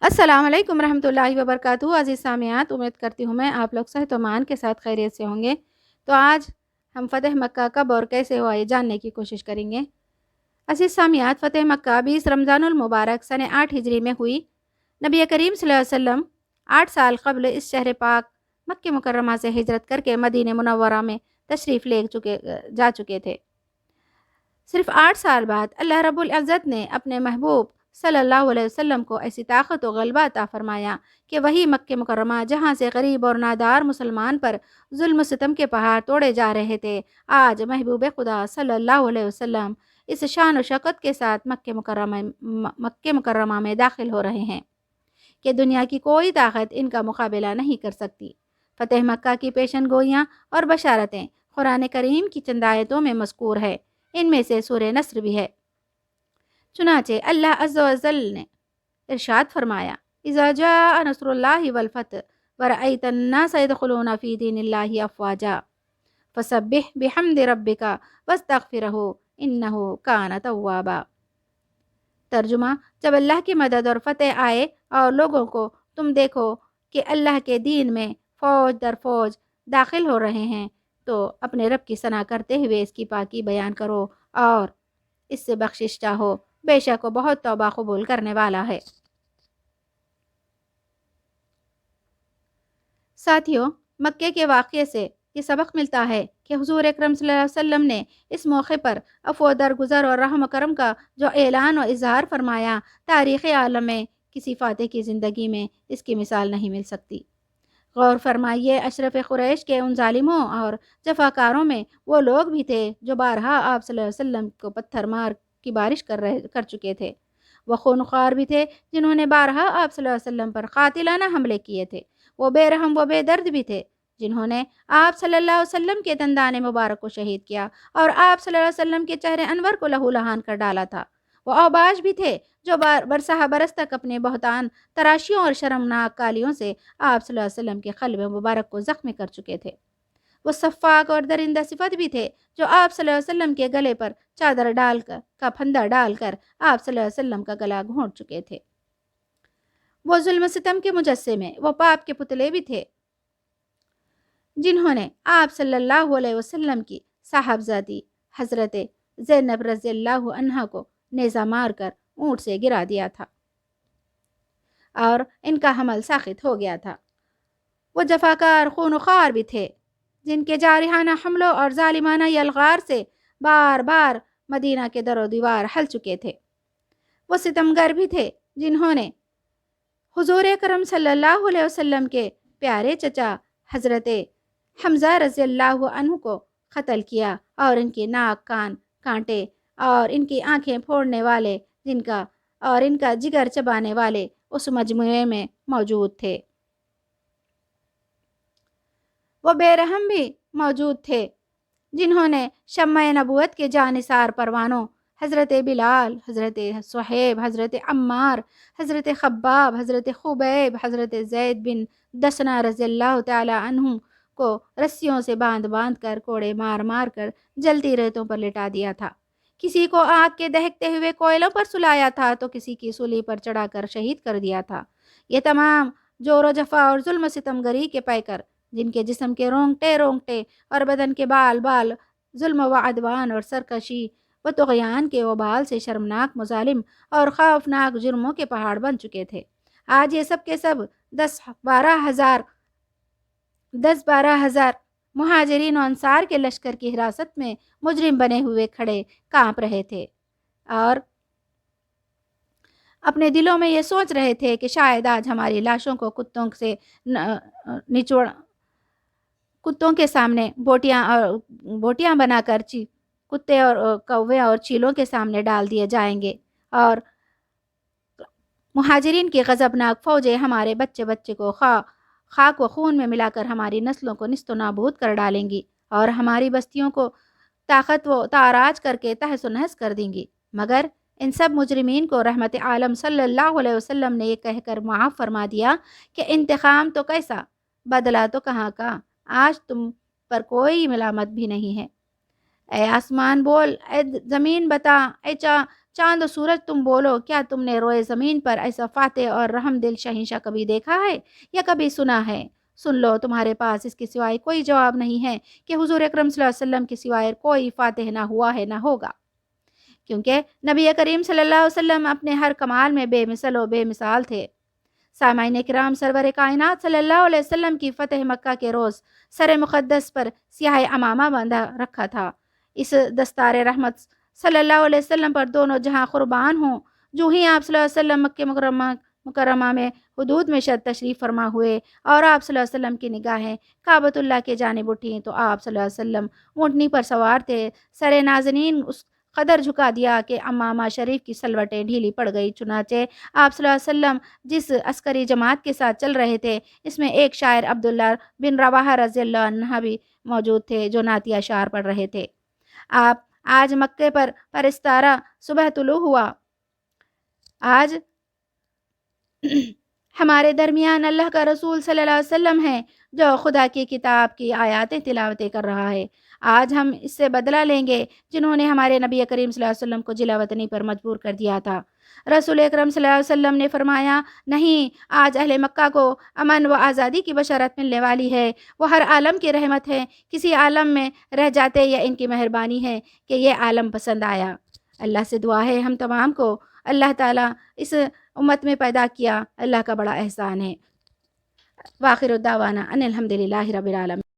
السلام علیکم ورحمۃ اللہ وبرکاتہ۔ عزیز سامعات، امید کرتی ہوں میں آپ لوگ صحت و امان کے ساتھ خیریت سے ہوں گے۔ تو آج ہم فتح مکہ کب اور کیسے ہوا یہ جاننے کی کوشش کریں گے۔ عزیز سامعات، فتح مکہ 20 رمضان المبارک سنہ 8 ہجری میں ہوئی۔ نبی کریم صلی اللہ علیہ وسلم 8 سال قبل اس شہر پاک مکہ مکرمہ سے ہجرت کر کے مدینہ منورہ میں تشریف جا چکے تھے۔ صرف 8 سال بعد اللہ رب العزت نے اپنے محبوب صلی اللہ علیہ وسلم کو ایسی طاقت و غلبہ عطا فرمایا کہ وہی مکہ مکرمہ جہاں سے غریب اور نادار مسلمان پر ظلم و ستم کے پہاڑ توڑے جا رہے تھے، آج محبوب خدا صلی اللہ علیہ وسلم اس شان و شوکت کے ساتھ مکہ مکرمہ میں داخل ہو رہے ہیں کہ دنیا کی کوئی طاقت ان کا مقابلہ نہیں کر سکتی۔ فتح مکہ کی پیشن گوئیاں اور بشارتیں قرآن کریم کی چند آیتوں میں مذکور ہے، ان میں سے سورہ نصر بھی ہے۔ چنانچہ اللہ عز و جل نے ارشاد فرمایا: اذا جاء نصر اللہ والفتح ورأیت الناس يدخلون فی دین اللہ افواجا فسبح بحمد ربک واستغفرہ انہ کان توابا۔ ترجمہ: جب اللہ کی مدد اور فتح آئے اور لوگوں کو تم دیکھو کہ اللہ کے دین میں فوج در فوج داخل ہو رہے ہیں تو اپنے رب کی ثنا کرتے ہوئے اس کی پاکی بیان کرو اور اس سے بخشش چاہو، بے شک وہ بہت توبہ قبول کرنے والا ہے۔ ساتھیوں، مکے کے واقعے سے یہ سبق ملتا ہے کہ حضور اکرم صلی اللہ علیہ وسلم نے اس موقع پر عفو درگزر اور رحم و کرم کا جو اعلان و اظہار فرمایا، تاریخ عالم میں کسی فاتح کی زندگی میں اس کی مثال نہیں مل سکتی۔ غور فرمائیے، اشرف قریش کے ان ظالموں اور جفاکاروں میں وہ لوگ بھی تھے جو بارہا آپ صلی اللہ علیہ وسلم کو پتھر مار کی بارش کر چکے تھے۔ وہ خونخوار بھی تھے جنہوں نے بارہا آپ صلی اللہ علیہ وسلم پر قاتلانہ حملے کیے تھے۔ وہ بے رحم و بے درد بھی تھے جنہوں نے آپ صلی اللہ علیہ وسلم کے دندان مبارک کو شہید کیا اور آپ صلی اللہ علیہ وسلم کے چہرے انور کو لہو لہان کر ڈالا تھا۔ وہ اوباش بھی تھے جو برسہ برس تک اپنے بہتان تراشیوں اور شرمناک گالیوں سے آپ صلی اللہ علیہ وسلم کے قلب مبارک کو زخمی کر چکے تھے۔ وہ صفاک اور درندہ صفت بھی تھے جو آپ صلی اللہ علیہ وسلم کے گلے پر چادر ڈال کر کا پھندا ڈال کر آپ صلی اللہ علیہ وسلم کا گلا گھونٹ چکے تھے۔ وہ ظلم ستم کے مجسمے، وہ پاپ کے پتلے بھی تھے جنہوں نے آپ صلی اللہ علیہ وسلم کی صاحبزادی حضرت زینب رضی اللہ عنہا کو نیزہ مار کر اونٹ سے گرا دیا تھا اور ان کا حمل ساقط ہو گیا تھا۔ وہ جفاکار خونخوار بھی تھے جن کے جارحانہ حملوں اور ظالمانہ یلغار سے بار بار مدینہ کے در و دیوار ہل چکے تھے۔ وہ ستمگر بھی تھے جنہوں نے حضور اکرم صلی اللہ علیہ وسلم کے پیارے چچا حضرت حمزہ رضی اللہ عنہ کو قتل کیا اور ان کی ناک کان کانٹے اور ان کی آنکھیں پھوڑنے والے اور ان کا جگر چبانے والے اس مجموعے میں موجود تھے۔ وہ بے رحم بھی موجود تھے جنہوں نے شمع نبوت کے جانثار پروانوں حضرت بلال، حضرت صہیب، حضرت عمار، حضرت خباب، حضرت خبیب، حضرت زید بن دسنہ رضی اللہ تعالی عنہ کو رسیوں سے باندھ کر کوڑے مار مار کر جلتی ریتوں پر لٹا دیا تھا۔ کسی کو آگ کے دہکتے ہوئے کوئلوں پر سلایا تھا تو کسی کی سولی پر چڑھا کر شہید کر دیا تھا۔ یہ تمام جور و جفا اور ظلم و ستمگری کے پیکر، جن کے جسم کے رونگٹے اور بدن کے بال ظلم و عدوان اور سرکشی و طغیان کے وبال سے شرمناک مظالم اور خوفناک جرموں کے پہاڑ بن چکے تھے، آج یہ سب کے سب 10-12 ہزار مہاجرین و انصار کے لشکر کی حراست میں مجرم بنے ہوئے کھڑے کانپ رہے تھے اور اپنے دلوں میں یہ سوچ رہے تھے کہ شاید آج ہماری لاشوں کو کتوں کے سامنے بوٹیاں بنا کر کتے اور کوے اور چیلوں کے سامنے ڈال دیے جائیں گے اور مہاجرین کی غضبناک فوجیں ہمارے بچے کو خاک و خون میں ملا کر ہماری نسلوں کو نیست و نابود کر ڈالیں گی اور ہماری بستیوں کو طاقت و تاراج کر کے تہس و نہس کر دیں گی۔ مگر ان سب مجرمین کو رحمت عالم صلی اللہ علیہ وسلم نے یہ کہہ کر معاف فرما دیا کہ انتقام تو کیسا، بدلہ تو کہاں کا، آج تم پر کوئی ملامت بھی نہیں ہے۔ اے آسمان بول، اے زمین بتا، اے چاند و سورج تم بولو، کیا تم نے روئے زمین پر ایسا فاتح اور رحم دل شہنشاہ کبھی دیکھا ہے یا کبھی سنا ہے؟ سن لو، تمہارے پاس اس کے سوائے کوئی جواب نہیں ہے کہ حضور اکرم صلی اللہ علیہ وسلم کے سوائے کوئی فاتح نہ ہوا ہے نہ ہوگا، کیونکہ نبی کریم صلی اللہ علیہ وسلم اپنے ہر کمال میں بے مثل و بے مثال تھے۔ سامعین کرام، سرور کائنات صلی اللہ علیہ وسلم کی فتح مکہ کے روز سر مقدس پر سیاہ عمامہ باندھا رکھا تھا۔ اس دستار رحمت صلی اللہ علیہ وسلم پر دونوں جہاں قربان ہوں۔ جو ہی آپ صلی اللہ علیہ وسلم مکہ مکرمہ میں حدود میں شد تشریف فرما ہوئے اور آپ صلی اللہ علیہ وسلم کی نگاہیں کعبۃ اللہ کے جانب اٹھیں تو آپ صلی اللہ علیہ وسلم اونٹنی پر سوار تھے۔ سر نازنین اس قدر جھکا دیا کہ عمامہ شریف کی سلوٹیں ڈھیلی پڑ گئی۔ چنانچہ آپ صلی اللہ علیہ وسلم جس عسکری جماعت کے ساتھ چل رہے تھے، اس میں ایک شاعر عبداللہ بن رواحہ رضی اللہ عنہ بھی موجود تھے جو نعتیہ اشعار پڑھ رہے تھے۔ آپ آج مکے پر پرستارہ صبح طلوع ہوا۔ آج ہمارے درمیان اللہ کا رسول صلی اللہ علیہ وسلم ہے جو خدا کی کتاب کی آیاتیں تلاوتیں کر رہا ہے۔ آج ہم اس سے بدلہ لیں گے جنہوں نے ہمارے نبی کریم صلی اللہ علیہ وسلم کو جلا وطنی پر مجبور کر دیا تھا۔ رسول اکرم صلی اللہ علیہ وسلم نے فرمایا، نہیں، آج اہل مکہ کو امن و آزادی کی بشارت ملنے والی ہے۔ وہ ہر عالم کی رحمت ہے، کسی عالم میں رہ جاتے یا ان کی مہربانی ہے کہ یہ عالم پسند آیا۔ اللہ سے دعا ہے ہم تمام کو اللہ تعالیٰ اس امت میں پیدا کیا، اللہ کا بڑا احسان ہے۔ وآخر الدعوانا ان الحمد للہ رب العالمین۔